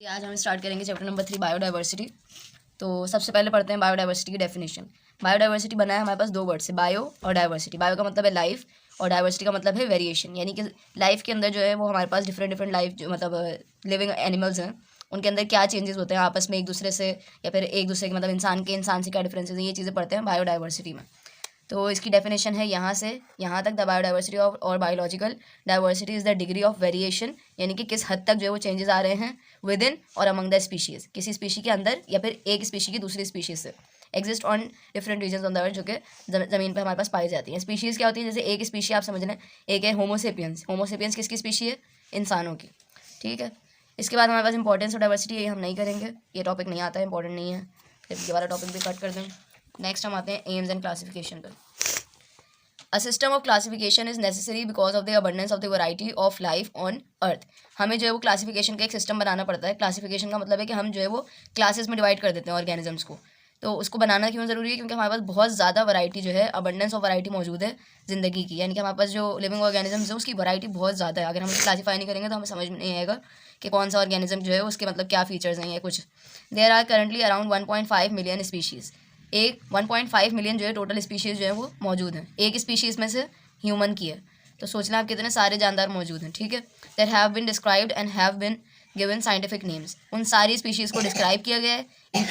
आज हम स्टार्ट करेंगे चैप्टर नंबर 3 बायोडाइवर्सिटी। तो सबसे पहले पढ़ते हैं बायोडाइवर्सिटी की डेफिनेशन। बायोडाइवर्सिटी बना है हमारे पास दो वर्ड से, बायो और डाइवर्सिटी। बायो का मतलब है लाइफ और डाइवर्सिटी का मतलब है वेरिएशन, यानी कि लाइफ के अंदर जो है वो हमारे पास डिफरेंट डिफरेंट लाइफ जो मतलब लिविंग एनिमल्स हैं उनके अंदर क्या चेंजेस होते हैं आपस में एक दूसरे से, या फिर एक दूसरे के मतलब इंसान से क्या डिफरेंसेस हैं, ये चीज़ें पढ़ते हैं बायोडाइवर्सिटी में। तो इसकी डेफिनेशन है यहाँ से यहाँ तक, द बायोडाइवर्सिटी ऑफ और biological diversity is the degree of variation, यानी कि किस हद तक जो है वो चेंजेस आ रहे हैं विद इन और अमंग द स्पीशीज़, किसी स्पीशी के अंदर या फिर एक स्पीशी की दूसरी स्पीशीज से exist on different region on the earth, जो कि ज़मीन पर हमारे पास पाई जाती हैं। स्पीशीज़ क्या होती है, जैसे एक स्पीशी आप समझ लें, एक है होमोसेपियंस। होमोसेपियंस किसकी स्पीशी है? इंसानों की। ठीक है, इसके बाद हमारे पास इंपॉर्टेंस ऑफ डाइवर्सिटी, ये हम नहीं करेंगे, ये टॉपिक नहीं आता है, इंपॉर्टेंट नहीं है, फिर दोबारा टॉपिक भी कट कर दें। नेक्स्ट हम आते हैं एम्स एंड क्लासिफिकेशन पर। A system of classification is necessary because of the abundance of the variety of life on earth। हमें जो है वो क्लासिफिकेशन का एक सिस्टम बनाना पड़ता है। क्लासिफिकेशन का मतलब है कि हम जो है वो क्लासेस में डिवाइड कर देते हैं ऑर्गेनिजम्स को। तो उसको बनाना क्यों ज़रूरी है? क्योंकि हमारे पास बहुत ज़्यादा वैरायटी जो है, अबंडेंस ऑफ वैरायटी मौजूद है ज़िंदगी की, यानी कि हमारे पास जो लिविंग ऑर्गेनिजम्स है उसकी वैरायटी बहुत ज़्यादा है। अगर हम क्लासीफाई नहीं करेंगे तो हमें समझ में नहीं आएगा कि कौन सा ऑर्गेनिज्म जो है उसके मतलब क्या फीचर्स हैं या कुछ। There are currently around 1.5 million species. एक 1.5 मिलियन जो है टोटल स्पीशीज़ जो है वो मौजूद हैं। एक स्पीशीज़ में से ह्यूमन की है, तो सोचना आप कितने सारे जानदार मौजूद हैं। ठीक है, there have been described and have been given scientific names. उन सारी स्पीशीज़ को डिस्क्राइब किया गया है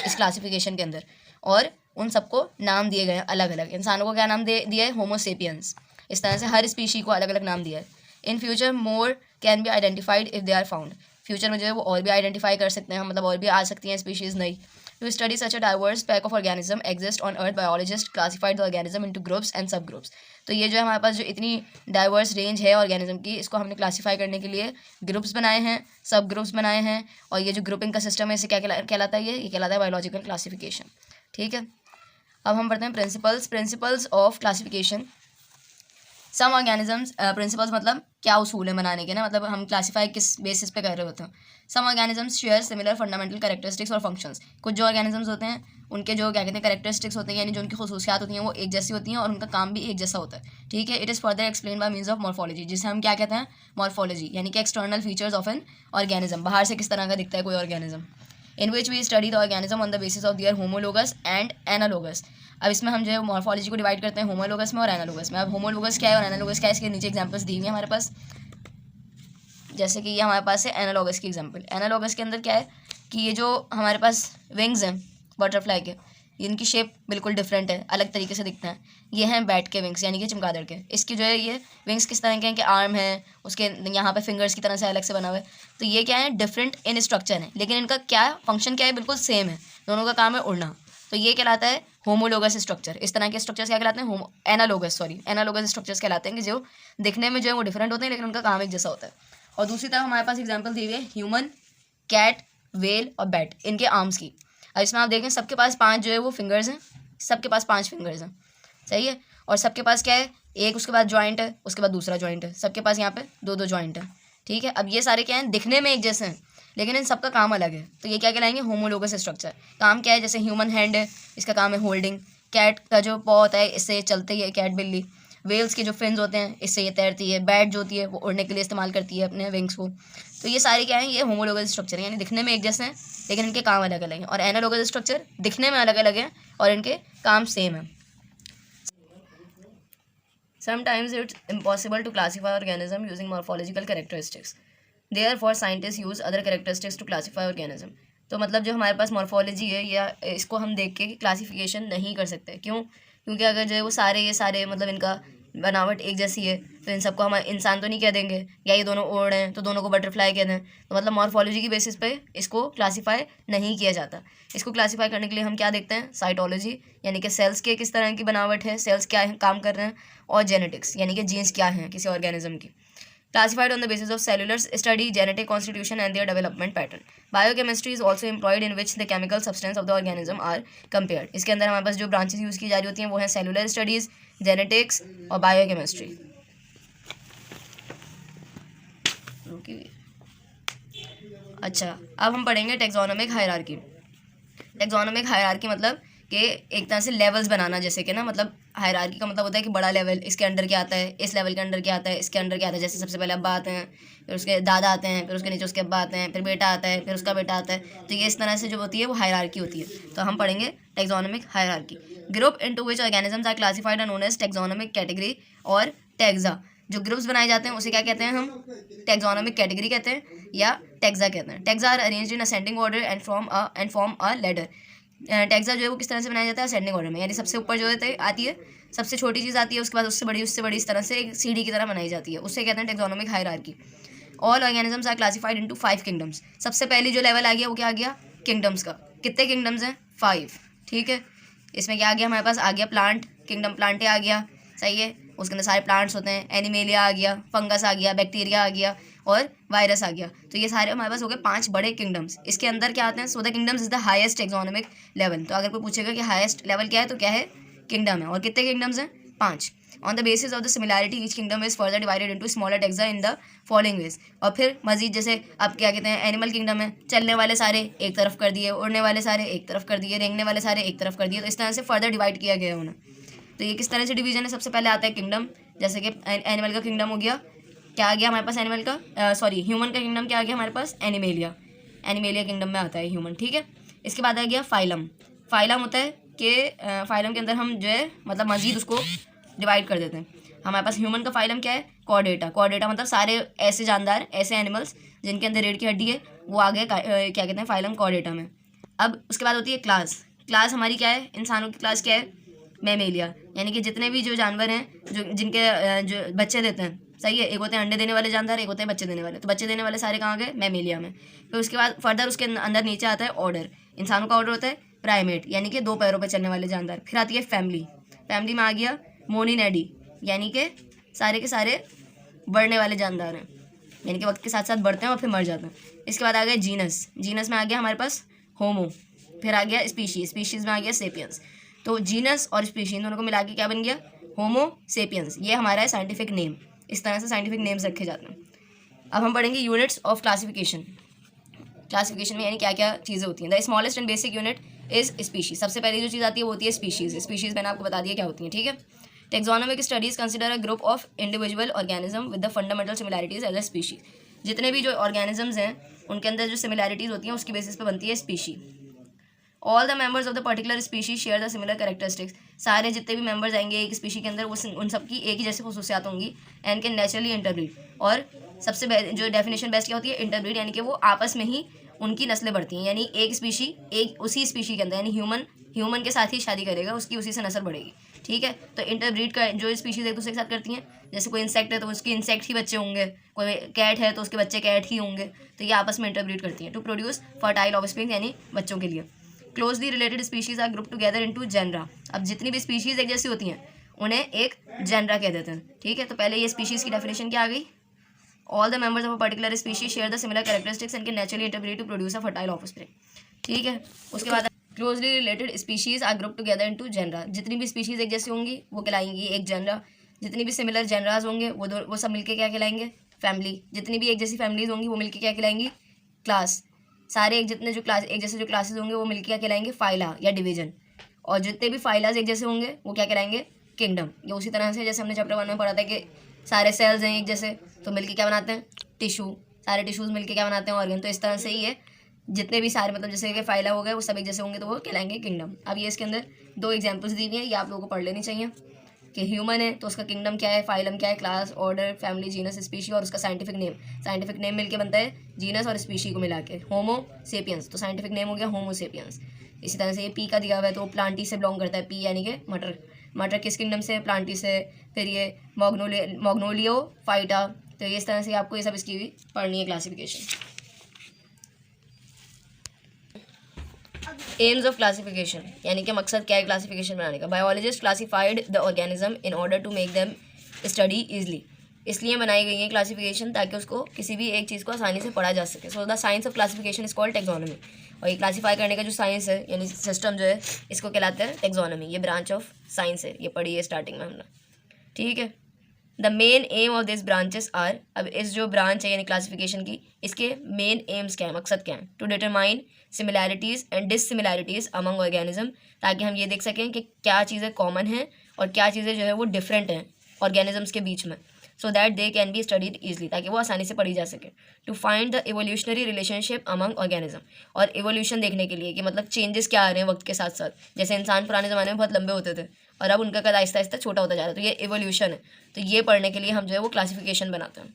इस क्लासिफिकेशन के अंदर, और उन सबको नाम दिए गए हैं अलग अलग। इंसानों को क्या नाम दिया है? होमोसेपियंस। इस तरह से हर स्पीशी को अलग अलग नाम दिया है। In future more can be identified if they are found. Future में जो है वो और भी आइडेंटिफाई कर सकते हैं, मतलब और भी आ सकती हैं स्पीशीज़ नई। To study such a diverse pack of organism exist on earth, biologists classified the organism into groups and subgroups। तो ये जो है हमारे पास जो इतनी डाइवर्स रेंज है ऑर्गेनिज्म की, इसको हमने क्लासीफाई करने के लिए ग्रुप्स बनाए हैं, सब ग्रुप्स बनाए हैं, और ये जो ग्रुपिंग का सिस्टम है इसे क्या कहलाता है? ये कहलाता है बायोलॉजिकल क्लासिफिकेशन। ठीक है, अब हम पढ़ते हैं principles of classification. Some organisms, principles मतलब क्या उसूल है बनाने के ना, मतलब हम क्लासीफाई किस बेसिस पे कर रहे होते हैं। Some organisms share similar fundamental characteristics और फंक्शंस। कुछ जो ऑर्गेनिजम्स होते हैं उनके जो क्या कहते हैं कैरेक्टरिस्टिक्स होते हैं, यानी जो उनकी खसूसियात होती हैं वो एक जैसी होती हैं और उनका काम भी एक जैसा होता है। ठीक है, it is further explain by means of morphology, जिसे हम क्या कहते हैं? मॉर्फोलॉजी, यानी कि external features of an organism, बाहर से किस तरह का दिखता है कोई organism. In which we study the organism on the basis of their homologous and analogous. अब इसमें हम जो है मॉर्फोलॉजी को डिवाइड करते हैं होमोलोगस में और एनालोगस में। अब होमोलोगस क्या है और एनालोगस क्या है, इसके नीचे एग्जांपल्स दी हुई हैं हमारे पास। जैसे कि ये हमारे पास है एनालोगस की एग्जांपल। एनालोगस के अंदर क्या है कि ये जो हमारे पास विंग्स हैं बटरफ्लाई के, इनकी शेप बिल्कुल डिफरेंट है, अलग तरीके से दिखते हैं। ये हैं बैट के विंग्स, यानी कि चमगादड़ के। इसकी जो है ये विंग्स किस तरह के हैं कि आर्म है, उसके यहाँ पे फिंगर्स की तरह से अलग से बना हुआ है। तो ये क्या है? डिफरेंट इन स्ट्रक्चर है, लेकिन इनका क्या फंक्शन क्या है? बिल्कुल सेम है, दोनों का काम है उड़ना। तो ये कहलाता है होमोलोगस स्ट्रक्चर। इस तरह के स्ट्रक्चर्स क्या कहलाते हैं? एनालोगस स्ट्रक्चर्स कहलाते हैं, कि जो दिखने में जो है वो डिफरेंट होते हैं लेकिन उनका काम एक जैसा होता है। और दूसरी तरफ हमारे पास एग्जाम्पल दी हुई है ह्यूमन, कैट, वेल और बैट, इनके आर्म्स की। अब इसमें आप देखें सबके पास 5 जो है वो फिंगर्स हैं, सबके पास 5 फिंगर्स हैं, सही है। और सबके पास क्या है? एक उसके बाद जॉइंट है, उसके बाद दूसरा जॉइंट है, सबके पास यहाँ पे 2-2 जॉइंट है। ठीक है, अब ये सारे क्या हैं? दिखने में एक जैसे हैं लेकिन इन सबका काम अलग है। तो ये क्या कहलाएंगे? Homologous structure. काम क्या है? जैसे ह्यूमन हैंड है, इसका काम है होल्डिंग। कैट का जो पॉ होता है इससे चलती है कैट बिल्ली। वेल्स के जो फिन्स होते हैं इससे ये तैरती है। बैट जो होती है वो उड़ने के लिए इस्तेमाल करती है अपने विंग्स को। तो ये सारे क्या हैं? ये होमोलोगस स्ट्रक्चर है, यानी दिखने में एक जैसे हैं लेकिन इनके काम अलग अलग हैं। और एनालोगस स्ट्रक्चर दिखने में अलग अलग हैं और इनके काम सेम है। Sometimes it's impossible to classify organism using morphological characteristics. Therefore, scientists use other characteristics to classify organism. तो मतलब जो हमारे पास मॉर्फोलॉजी है या इसको हम देख के क्लासिफिकेशन नहीं कर सकते। क्यों? क्योंकि अगर जो है वो ये सारे मतलब इनका बनावट एक जैसी है तो इन सबको हम इंसान तो नहीं कह देंगे, या ये दोनों ओड़ हैं तो दोनों को बटरफ्लाई कह दें। तो मतलब मॉर्फोलॉजी की बेसिस पे इसको क्लासीफाई नहीं किया जाता। इसको क्लासीफाई करने के लिए हम क्या देखते हैं? साइटोलॉजी, यानी कि सेल्स के किस तरह की बनावट है, सेल्स क्या है, काम कर रहे हैं, और जेनेटिक्स, यानी कि जीन्स क्या हैं किसी ऑर्गेनिज्म की। Classified on the basis of cellular study, genetic constitution and their development pattern. Biochemistry is also employed in which the chemical substance of the organism are compared. इसके अंदर हमारे पास जो ब्रांचेस यूज़ की जा रही होती हैं वो हैं सेलुलर स्टडीज़, जेनेटिक्स और बायोकेमिस्ट्री। अच्छा, अब हम पढ़ेंगे टेक्सोनोमिक हायरार्की। टेक्सोनोमिक हायरार्की मतलब कि एक तरह से लेवल्स बनाना, जैसे कि ना मतलब हायरार्की का मतलब होता है कि बड़ा लेवल, इसके अंडर क्या आता है, इस लेवल के अंडर क्या आता है, इसके अंडर क्या आता है। जैसे सबसे पहले अब्बा आते हैं, फिर उसके दादा आते हैं, फिर उसके नीचे उसके अब्बा आते हैं, फिर बेटा आता है, फिर उसका बेटा आता है। तो ये इस तरह से जो होती है वो हायरार्की होती है। तो हम पढ़ेंगे taxonomic hierarchy. Group into which organisms are classified are known as taxonomic category और टैक्सा। जो ग्रुप्स बनाए जाते हैं उसे क्या कहते हैं हम, टैक्सोनॉमिक कैटेगरी कहते हैं या टैक्सा कहते हैं। Taxa are arranged in ascending order and form a ladder. Taxa जो है वो किस तरह से बनाया जाता है, असेंडिंग ऑर्डर में, यानी सबसे ऊपर जो है आती है, सबसे छोटी चीज़ आती है, उसके बाद उससे बड़ी इस तरह से एक सीढ़ी की तरह बनाई जाती है, उससे कहते हैं taxonomic hierarchy. All organisms are classified into 5 kingdoms. सबसे पहली जो लेवल आ गया वो क्या आ गया, किंगडम्स का। कितने किंगडम्स हैं, 5, ठीक है। इसमें क्या आ गया हमारे पास, आ गया प्लांट किंगडम, प्लांटे आ गया, सही है। उसके अंदर सारे प्लांट्स होते हैं, एनिमेलिया आ गया, फंगस आ गया, बैक्टीरिया आ गया और वायरस आ गया। तो ये सारे हमारे पास हो गए 5 बड़े किंगडम्स। इसके अंदर क्या आते हैं, so the kingdoms is the highest taxonomic level. तो अगर कोई पूछेगा कि हाईएस्ट लेवल क्या है तो क्या है, किंगडम है। और कितने किंगडम्स हैं, 5। On the basis of the similarity each kingdom is further divided into smaller taxa in the following veg. और फिर मजीद जैसे अब क्या कहते हैं, एनिमल किंगडम है, चलने वाले सारे एक तरफ कर दिए, उड़ने वाले सारे एक तरफ कर दिए, रेंगने वाले सारे एक तरफ कर दिए। तो इस तरह से फर्दर डिवाइड किया गया है उन्हें। तो ये किस तरह से डिवीजन है, सबसे पहले आता है किंगडम, जैसे कि एनिमल का किंगडम हो गया, क्या आ गया हमारे पास एनिमल का, सॉरी ह्यूमन का किंगडम क्या आ गया हमारे पास, एनिमेलिया। एनिमेलिया किंगडम में आता है ह्यूमन, ठीक है। इसके बाद आ गया फाइलम। फाइलम होता है कि फाइलम के अंदर हम जो है मतलब मजीद उसको डिवाइड कर देते हैं। हमारे पास ह्यूमन का फाइलम क्या है, कॉर्डेटा। कॉर्डेटा मतलब सारे ऐसे जानदार, ऐसे एनिमल्स जिनके अंदर रीढ़ की हड्डी है, वो आ गए क्या कहते हैं, फाइलम कॉर्डेटा में। अब उसके बाद होती है क्लास। क्लास हमारी क्या है, इंसानों की क्लास क्या है, मैमेलिया। यानी कि जितने भी जो जानवर हैं जो जिनके जो बच्चे देते हैं, सही है। एक होते हैं अंडे देने वाले जानवर, एक होते हैं बच्चे देने वाले। तो बच्चे देने वाले सारे कहाँ गए, मैमेलिया में। फिर उसके बाद फर्दर उसके अंदर नीचे आता है ऑर्डर। इंसानों का ऑर्डर होता है प्राइमेट, यानी कि 2 पैरों पर चलने वाले जानवर। फिर आती है फैमिली। फैमिली में आ गया मोनिनेडी, यानी कि सारे के सारे बढ़ने वाले जानदार हैं, यानी कि वक्त के साथ साथ बढ़ते हैं और फिर मर जाते हैं। इसके बाद आ गया जीनस। जीनस में आ गया हमारे पास होमो। फिर आ गया स्पीशीज़। स्पीशीज़ में आ गया सेपियंस। तो जीनस और स्पीशीज दोनों को मिला के क्या बन गया, होमो सेपियंस। ये हमारा है साइंटिफिक नेम। इस तरह से साइंटिफिक नेम्स रखे जाते हैं। अब हम पढ़ेंगे यूनिट्स ऑफ क्लासिफिकेशन। क्लासिफिकेशन में यानी क्या क्या चीज़ें होती हैं। The smallest and basic unit is species. सबसे पहली जो चीज़ आती है वो होती है स्पीशीज। स्पीशीज मैंने आपको बता दिया क्या होती है, ठीक है। Taxonomic studies consider a group of individual organism with the fundamental similarities as a species. जितने भी जो ऑर्गेनिजम्स हैं उनके अंदर जो सिमिलैरिटीज होती हैं उसकी बेसिस पे बनती है species. All the members of the particular species share the similar characteristics. सारे जितने भी मेंबर्स आएंगे एक स्पीशी के अंदर वो उन सबकी एक ही जैसी खसूसियात होंगी। And can naturally interbreed. और सबसे जो डेफिनेशन बेस्ट क्या होती है, इंटरब्रीड, यानी कि वो आपस में ही उनकी नस्लें बढ़ती हैं। यानी एक स्पीशी एक उसी स्पीशी के अंदर, यानी ह्यूमन के साथ ही शादी करेगा, उसकी उसी से नस्ल बढ़ेगी, ठीक है। तो इंटरब्रीड का जो स्पीशीज एक दूसरे के साथ करती हैं, जैसे कोई इंसेक्ट है तो उसके इंसेक्ट ही बच्चे होंगे, कोई कैट है तो उसके बच्चे कैट ही होंगे। तो ये आपस में इंटरब्रीड करती हैं टू प्रोड्यूस फर्टाइल ऑफस्प्रिंग, यानी बच्चों के लिए। Closely related species are group together into genera. अब जितनी भी स्पीशीज एक जैसी होती हैं उन्हें एक जेनरा कह देते हैं, ठीक है। तो पहले ये स्पीशीज की डेफिनेशन क्या आ गई, all the members of a particular species share the similar characteristics and can naturally interbreed to produce a fertile offspring, ठीक है। उसके बाद closely related species are group together into genera. जितनी भी स्पीशीज एक जैसी होंगी वो कहलाएंगी एक जेनरा। जितनी भी सिमिलर जेनराज होंगे वो सब मिलकर क्या कहलाएंगे, फैमिली। जितनी भी एक जैसी फैमिलीज होंगी वो मिलकर क्या कहलाएंगी, क्लास। सारे एक जितने जो क्लास एक जैसे जो क्लासेस होंगे वो मिलकर क्या कहलाएंगे, फाइला या डिवीजन। और जितने भी फाइलाज एक जैसे होंगे वो क्या कहलाएंगे, किंगडम। ये उसी तरह से जैसे हमने चैप्टर 1 में पढ़ा था कि सारे सेल्स हैं एक जैसे तो मिलके क्या बनाते हैं, टिश्यू। सारे टिश्यूज़ मिलके क्या बनाते हैं, ऑर्गन। तो इस तरह से ही है, जितने भी सारे मतलब जैसे कि फाइला हो गए वो सब एक जैसे होंगे तो वो कहलाएंगे किंगडम। अब ये इसके अंदर 2 एग्जाम्पल्स दी हुई हैं, ये आप लोगों को पढ़ लेनी चाहिए कि ह्यूमन है तो उसका किंगडम क्या है, फाइलम क्या है, class, order, family, genus, species और उसका साइंटिफिक नेम। साइंटिफिक नेम मिलके बनता है जीनस और स्पीशी को मिला के होमो सेपियंस। तो साइंटिफिक नेम हो गया होमो सेपियंस। इसी तरह से ये पी का दिया हुआ है तो वो प्लांटी से बिलोंग करता है, पी यानी कि मटर। मटर किस किंगडम से, प्लांटी से। फिर ये मॉग्नोलियो फाइटा। तो इस तरह से आपको ये सब इसकी भी पढ़नी है क्लासिफिकेशन। एम्स ऑफ क्लासिफिकेशन, यानी कि मकसद क्या है क्लासिफिकेशन बनाने का। Biologist classified the organism in order to make them study easily. इसलिए बनाई गई है क्लासिफिकेशन ताकि उसको किसी भी एक चीज़ को आसानी से पढ़ा जा सके। So the science of classification is called taxonomy. और ये क्लासीफाई करने का जो साइंस है यानी सिस्टम जो है इसको कहलाता है टैक्सोनॉमी। ये ब्रांच ऑफ साइंस है, ये पढ़ी है स्टार्टिंग में हमने, ठीक है। The main aim of this branches are, अब इस जो ब्रांच है यानी क्लासिफिकेशन की, इसके मेन एम्स क्या है, मकसद क्या है, to determine similarities and dissimilarities among organism, ताकि हम ये देख सकें कि क्या चीज़ें कॉमन हैं और क्या चीज़ें जो है वो डिफरेंट हैं ऑर्गेनिजम्स के बीच में, so that they can be studied easily, ताकि वो आसानी से पढ़ी जा सके। To find the evolutionary relationship among organism, और एवोल्यूशन देखने के लिए कि मतलब चेंजेस क्या आ रहे हैं वक्त के साथ साथ, जैसे इंसान पुराने ज़माने में बहुत लंबे होते थे और अब उनका कद आहिस्ता आहिस्ता छोटा होता जा रहा है, तो ये एवोल्यूशन है। तो ये पढ़ने के लिए हम जो है वो क्लासिफिकेशन बनाते हैं।